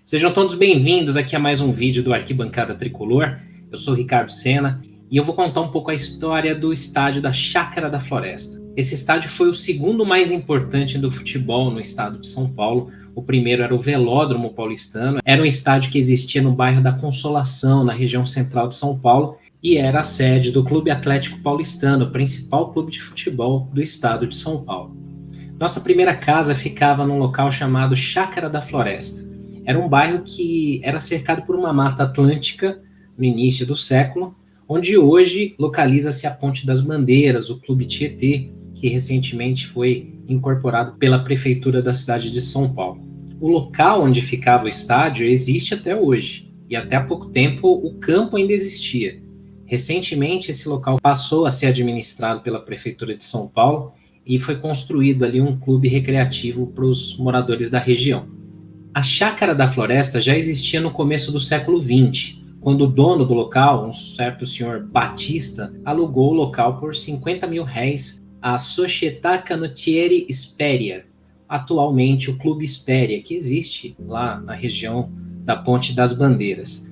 Sejam todos bem-vindos aqui a mais um vídeo do Arquibancada Tricolor. Eu sou o Ricardo Sena e eu vou contar um pouco a história do estádio da Chácara da Floresta. Esse estádio foi o segundo mais importante do futebol no estado de São Paulo. O primeiro era o Velódromo Paulistano, era um estádio que existia no bairro da Consolação, na região central de São Paulo, e era a sede do Clube Atlético Paulistano, o principal clube de futebol do estado de São Paulo. Nossa primeira casa ficava num local chamado Chácara da Floresta. Era um bairro que era cercado por uma mata atlântica no início do século, onde hoje localiza-se a Ponte das Bandeiras, o Clube Tietê, que recentemente foi incorporado pela Prefeitura da cidade de São Paulo. O local onde ficava o estádio existe até hoje, e até há pouco tempo o campo ainda existia. Recentemente esse local passou a ser administrado pela Prefeitura de São Paulo e foi construído ali um clube recreativo para os moradores da região. A Chácara da Floresta já existia no começo do século XX, quando o dono do local, um certo senhor Batista, alugou o local por R$50 mil à Società Canottieri Esperia, atualmente o Clube Esperia, que existe lá na região da Ponte das Bandeiras.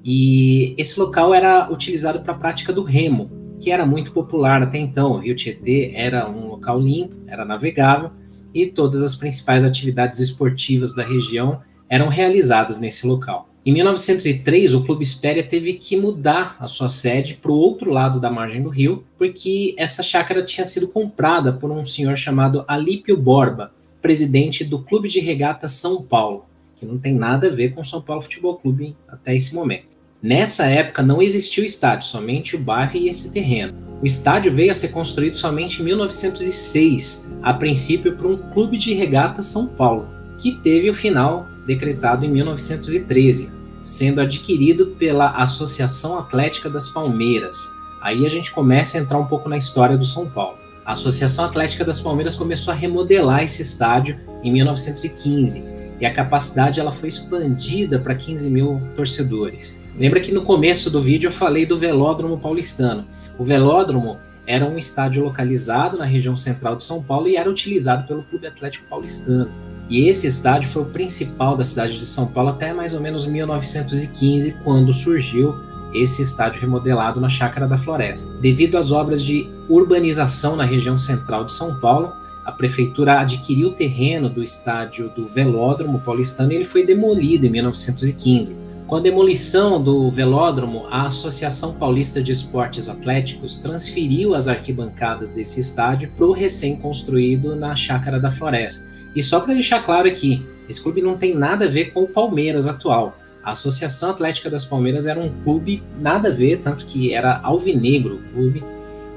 E esse local era utilizado para a prática do remo, que era muito popular até então. O Rio Tietê era um local limpo, era navegável, e todas as principais atividades esportivas da região eram realizadas nesse local. Em 1903, o Clube Esperia teve que mudar a sua sede para o outro lado da margem do rio, porque essa chácara tinha sido comprada por um senhor chamado Alípio Borba, presidente do Clube de Regatas São Paulo, que não tem nada a ver com o São Paulo Futebol Clube até esse momento. Nessa época não existiu estádio, somente o bairro e esse terreno. O estádio veio a ser construído somente em 1906, a princípio por um Clube de Regatas São Paulo, que teve o final decretado em 1913, sendo adquirido pela Associação Atlética das Palmeiras. Aí a gente começa a entrar um pouco na história do São Paulo. A Associação Atlética das Palmeiras começou a remodelar esse estádio em 1915, e a capacidade ela foi expandida para 15 mil torcedores. Lembra que no começo do vídeo eu falei do Velódromo Paulistano. O Velódromo era um estádio localizado na região central de São Paulo e era utilizado pelo Clube Atlético Paulistano. E esse estádio foi o principal da cidade de São Paulo até mais ou menos 1915, quando surgiu esse estádio remodelado na Chácara da Floresta. Devido às obras de urbanização na região central de São Paulo, a prefeitura adquiriu o terreno do estádio do Velódromo Paulistano e ele foi demolido em 1915. Com a demolição do velódromo, a Associação Paulista de Esportes Atléticos transferiu as arquibancadas desse estádio para o recém-construído na Chácara da Floresta. E só para deixar claro aqui, esse clube não tem nada a ver com o Palmeiras atual. A Associação Atlética das Palmeiras era um clube nada a ver, tanto que era alvinegro o clube,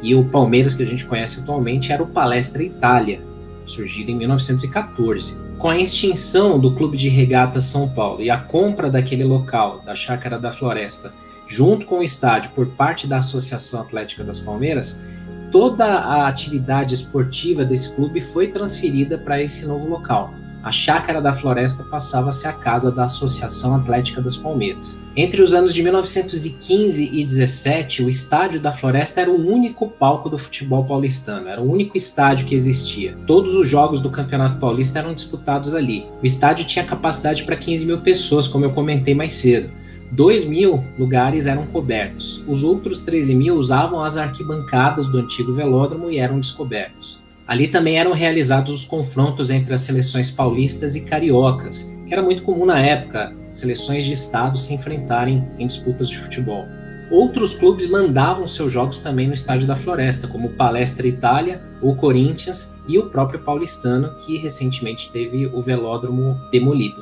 e o Palmeiras que a gente conhece atualmente era o Palestra Itália, surgido em 1914. Com a extinção do Clube de Regatas São Paulo e a compra daquele local, da Chácara da Floresta, junto com o estádio por parte da Associação Atlética das Palmeiras, toda a atividade esportiva desse clube foi transferida para esse novo local. A Chácara da Floresta passava a ser a casa da Associação Atlética das Palmeiras. Entre os anos de 1915 e 17, o Estádio da Floresta era o único palco do futebol paulistano, era o único estádio que existia. Todos os jogos do Campeonato Paulista eram disputados ali. O estádio tinha capacidade para 15 mil pessoas, como eu comentei mais cedo. 2 mil lugares eram cobertos. Os outros 13 mil usavam as arquibancadas do antigo velódromo e eram descobertos. Ali também eram realizados os confrontos entre as seleções paulistas e cariocas, que era muito comum na época, seleções de estado se enfrentarem em disputas de futebol. Outros clubes mandavam seus jogos também no Estádio da Floresta, como o Palestra Itália, o Corinthians e o próprio Paulistano, que recentemente teve o velódromo demolido.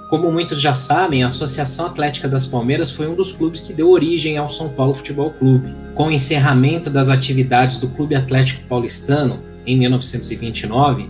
Como muitos já sabem, a Associação Atlética das Palmeiras foi um dos clubes que deu origem ao São Paulo Futebol Clube. Com o encerramento das atividades do Clube Atlético Paulistano, em 1929,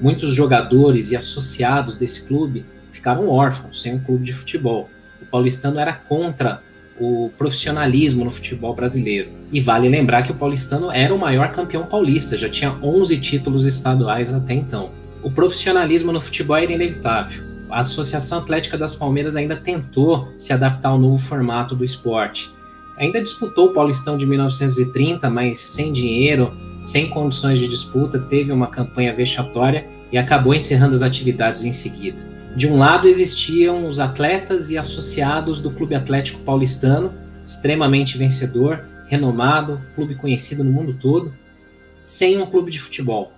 muitos jogadores e associados desse clube ficaram órfãos, sem um clube de futebol. O paulistano era contra o profissionalismo no futebol brasileiro. E vale lembrar que o paulistano era o maior campeão paulista, já tinha 11 títulos estaduais até então. O profissionalismo no futebol era inevitável. A Associação Atlética das Palmeiras ainda tentou se adaptar ao novo formato do esporte. Ainda disputou o Paulistão de 1930, mas sem dinheiro, sem condições de disputa, teve uma campanha vexatória e acabou encerrando as atividades em seguida. De um lado existiam os atletas e associados do Clube Atlético Paulistano, extremamente vencedor, renomado, clube conhecido no mundo todo, sem um clube de futebol.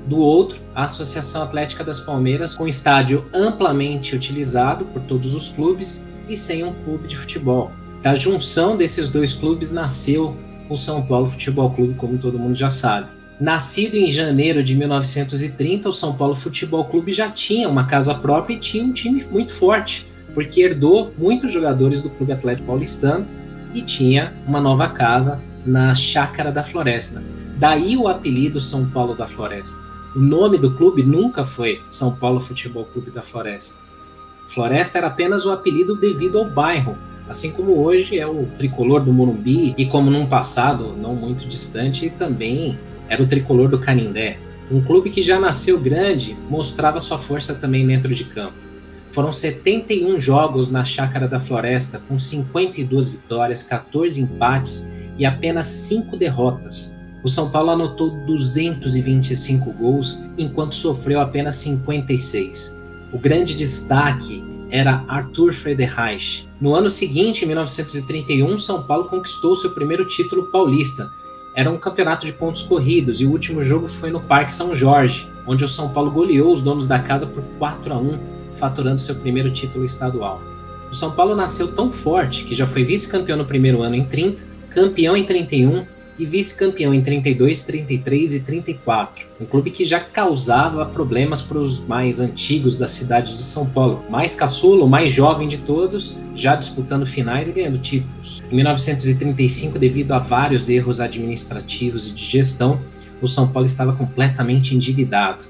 Do outro, a Associação Atlética das Palmeiras, com estádio amplamente utilizado por todos os clubes e sem um clube de futebol. Da junção desses dois clubes nasceu o São Paulo Futebol Clube, como todo mundo já sabe. Nascido em janeiro de 1930, o São Paulo Futebol Clube já tinha uma casa própria e tinha um time muito forte, porque herdou muitos jogadores do Clube Atlético Paulistano e tinha uma nova casa na Chácara da Floresta. Daí o apelido São Paulo da Floresta. O nome do clube nunca foi São Paulo Futebol Clube da Floresta. Floresta era apenas o apelido devido ao bairro, assim como hoje é o tricolor do Morumbi e como num passado não muito distante também era o tricolor do Canindé. Um clube que já nasceu grande, mostrava sua força também dentro de campo. Foram 71 jogos na Chácara da Floresta, com 52 vitórias, 14 empates e apenas 5 derrotas. O São Paulo anotou 225 gols, enquanto sofreu apenas 56. O grande destaque era Arthur Friedenreich. No ano seguinte, em 1931, São Paulo conquistou seu primeiro título paulista. Era um campeonato de pontos corridos e o último jogo foi no Parque São Jorge, onde o São Paulo goleou os donos da casa por 4-1, faturando seu primeiro título estadual. O São Paulo nasceu tão forte que já foi vice-campeão no primeiro ano em 30, campeão em 31 e vice-campeão em 32, 33 e 34. Um clube que já causava problemas para os mais antigos da cidade de São Paulo. Mais caçula, o mais jovem de todos, já disputando finais e ganhando títulos. Em 1935, devido a vários erros administrativos e de gestão, o São Paulo estava completamente endividado.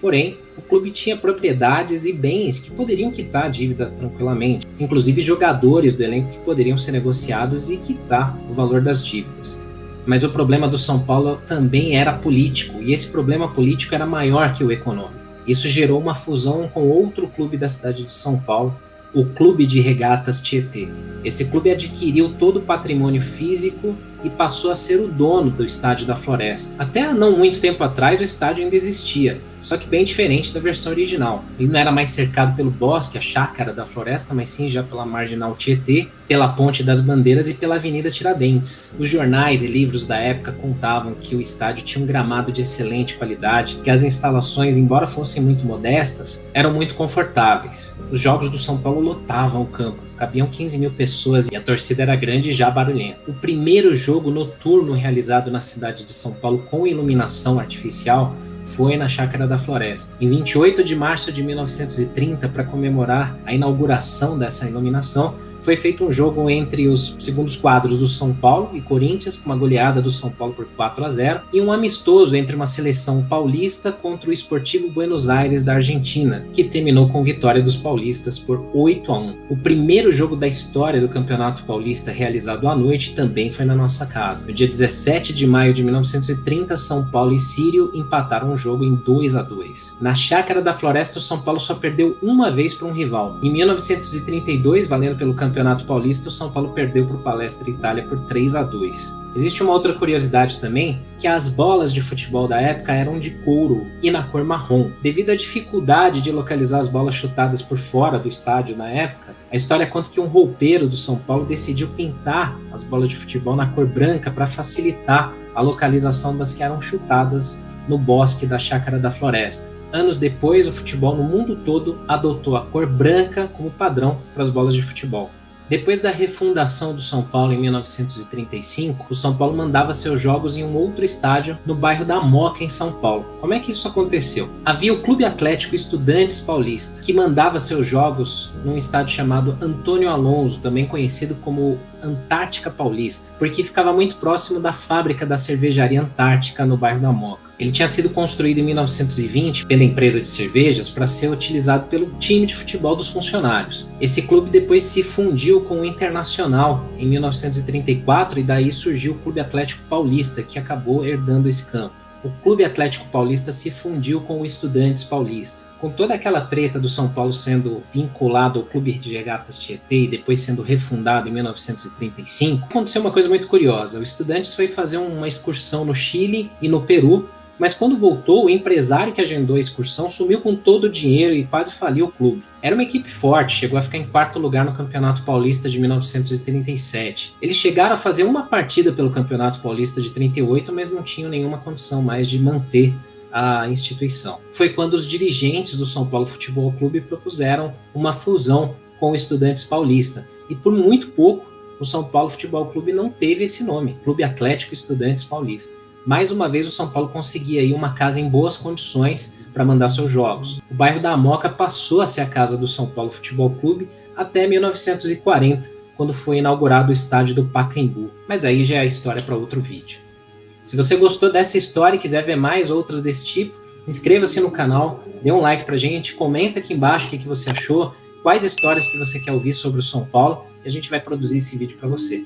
Porém, o clube tinha propriedades e bens que poderiam quitar a dívida tranquilamente, inclusive jogadores do elenco que poderiam ser negociados e quitar o valor das dívidas. Mas o problema do São Paulo também era político, e esse problema político era maior que o econômico. Isso gerou uma fusão com outro clube da cidade de São Paulo, o Clube de Regatas Tietê. Esse clube adquiriu todo o patrimônio físico e passou a ser o dono do Estádio da Floresta. Até não muito tempo atrás o estádio ainda existia, só que bem diferente da versão original. Ele não era mais cercado pelo bosque, a Chácara da Floresta, mas sim já pela Marginal Tietê, pela Ponte das Bandeiras e pela Avenida Tiradentes. Os jornais e livros da época contavam que o estádio tinha um gramado de excelente qualidade, que as instalações, embora fossem muito modestas, eram muito confortáveis. Os jogos do São Paulo lotavam o campo, cabiam 15 mil pessoas e a torcida era grande e já barulhenta. O primeiro jogo noturno realizado na cidade de São Paulo com iluminação artificial foi na Chácara da Floresta. Em 28 de março de 1930, para comemorar a inauguração dessa iluminação, foi feito um jogo entre os segundos quadros do São Paulo e Corinthians, com uma goleada do São Paulo por 4-0, e um amistoso entre uma seleção paulista contra o Sportivo Buenos Aires da Argentina, que terminou com vitória dos paulistas por 8-1. O primeiro jogo da história do Campeonato Paulista realizado à noite também foi na nossa casa. No dia 17 de maio de 1930, São Paulo e Sírio empataram o jogo em 2-2. Na Chácara da Floresta, o São Paulo só perdeu uma vez para um rival. Em 1932, valendo pelo Campeonato Paulista, o São Paulo perdeu para o Palestra Itália por 3-2. Existe uma outra curiosidade também, que as bolas de futebol da época eram de couro e na cor marrom. Devido à dificuldade de localizar as bolas chutadas por fora do estádio na época, a história conta que um roupeiro do São Paulo decidiu pintar as bolas de futebol na cor branca para facilitar a localização das que eram chutadas no bosque da Chácara da Floresta. Anos depois, o futebol no mundo todo adotou a cor branca como padrão para as bolas de futebol. Depois da refundação do São Paulo em 1935, o São Paulo mandava seus jogos em um outro estádio no bairro da Moca, em São Paulo. Como é que isso aconteceu? Havia o Clube Atlético Estudantes Paulista, que mandava seus jogos num estádio chamado Antônio Alonso, também conhecido como Antártica Paulista, porque ficava muito próximo da fábrica da cervejaria Antártica no bairro da Moca. Ele tinha sido construído em 1920 pela empresa de cervejas para ser utilizado pelo time de futebol dos funcionários. Esse clube depois se fundiu com o Internacional em 1934 e daí surgiu o Clube Atlético Paulista, que acabou herdando esse campo. O Clube Atlético Paulista se fundiu com o Estudantes Paulista. Com toda aquela treta do São Paulo sendo vinculado ao Clube de Regatas Tietê e depois sendo refundado em 1935, aconteceu uma coisa muito curiosa. O Estudantes foi fazer uma excursão no Chile e no Peru Mas quando voltou, o empresário que agendou a excursão sumiu com todo o dinheiro e quase faliu o clube. Era uma equipe forte, chegou a ficar em quarto lugar no Campeonato Paulista de 1937. Eles chegaram a fazer uma partida pelo Campeonato Paulista de 38, mas não tinham nenhuma condição mais de manter a instituição. Foi quando os dirigentes do São Paulo Futebol Clube propuseram uma fusão com o Estudantes Paulista. E por muito pouco, o São Paulo Futebol Clube não teve esse nome, Clube Atlético Estudantes Paulista. Mais uma vez, o São Paulo conseguia aí uma casa em boas condições para mandar seus jogos. O bairro da Moca passou a ser a casa do São Paulo Futebol Clube até 1940, quando foi inaugurado o estádio do Pacaembu. Mas aí já é a história para outro vídeo. Se você gostou dessa história e quiser ver mais outras desse tipo, inscreva-se no canal, dê um like pra gente, comenta aqui embaixo o que você achou, quais histórias que você quer ouvir sobre o São Paulo, e a gente vai produzir esse vídeo para você.